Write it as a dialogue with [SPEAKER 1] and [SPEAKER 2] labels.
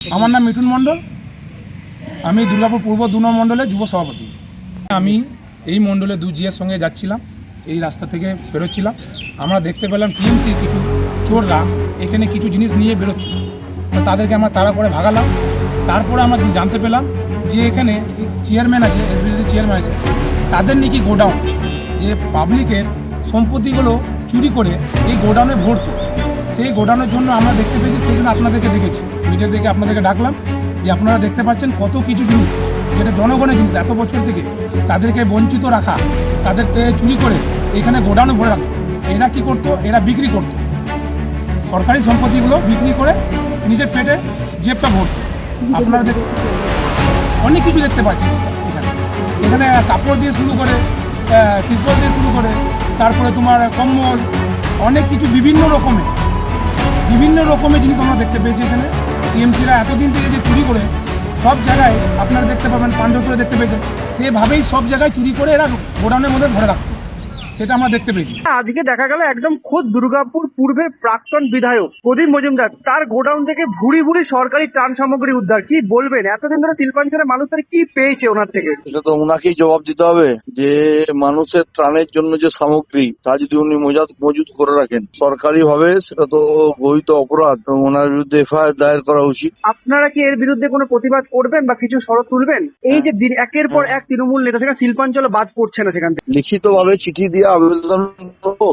[SPEAKER 1] আমার নাম মিঠুন মণ্ডল, আমি দুর্গাপুর পূর্ব 2 নং মণ্ডলের যুব সভাপতি। আমি এই মণ্ডলে 2 জিয়ের সঙ্গে যাচ্ছিলাম, এই রাস্তা থেকে বেরোচ্ছিলাম। আমরা দেখতে পেলাম টিএমসি কিছু চোররা এখানে কিছু জিনিস নিয়ে বেরোচ্ছিল। তাদেরকে আমরা তাড়া করে ভাগালাম। তারপরে আমরা জানতে পেলাম যে এখানে চেয়ারম্যান আছে, এসবিসি চেয়ারম্যান আছে, তাদের নাকি গোডাউন, যে পাবলিকের সম্পত্তিগুলো চুরি করে এই গোডাউনে ভরতো। সেই গোডাউনের জন্য আমরা দেখতে পেয়েছি, সেই জন্য আপনাদেরকে দেখেছি, মিডিয়া থেকে আপনাদেরকে ডাকলাম যে আপনারা দেখতে পাচ্ছেন কত কিছু জিনিস যেটা জনগণের জিনিস এত বছর থেকে তাদেরকে বঞ্চিত রাখা, তাদের চুরি করে এখানে গোডাউনে ভরে রাখতো। এরা কি করতো? এরা বিক্রি করতো, সরকারি সম্পত্তিগুলো বিক্রি করে নিজের পেটে জেবটা ভরতো। আপনারা অনেক কিছু দেখতে পাচ্ছি এখানে। এখানে কাপড় দিয়ে শুরু করে, ত্রিপল দিয়ে শুরু করে, তারপরে তোমার কম্বল, অনেক কিছু বিভিন্ন রকমের জিনিস আমরা দেখতে পেয়েছি এখানে। টিএমসিরা এতদিন থেকে যে চুরি করে সব জায়গায় আপনারা দেখতে পাবেন, পাণ্ডবসরে দেখতে পেয়েছেন, সেভাবেই সব জায়গায় চুরি করে এরা গোডাউনের মধ্যে ভরে রাখতো, সেটা আমরা দেখতে পেয়েছি।
[SPEAKER 2] আজকে দেখা গেল একদম খোদ দুর্গাপুর পূর্বের প্রাক্তন বিধায়ক প্রদীপ মজুমদার, তার গোডাউন থেকে ভুড়ি ভুড়ি সরকারি ত্রাণ সামগ্রী উদ্ধার। কি বলবেন, এতদিন ধরে শিল্পাঞ্চলের মানুষ তারা কি পেয়েছে ওনার থেকে?
[SPEAKER 3] এটা তো ওনাকেই জবাব দিতে হবে যে মানুষের ত্রাণের জন্য যে সামগ্রী তা যদি উনি মজুত করে রাখেন সরকারি ভাবে, সেটা তো গহিত অপরাধ। ওনার বিরুদ্ধে এফআইআর দায়ের করা উচিত।
[SPEAKER 2] আপনারা কি এর বিরুদ্ধে কোনো প্রতিবাদ করবেন বা কিছু সরব তুলবেন? এই যে একের পর এক তৃণমূল নেতা সেখানে শিল্পাঞ্চল বাদ পড়ছে না, সেখান থেকে
[SPEAKER 3] লিখিত ভাবে চিঠি দিয়ে আবেদন করবো।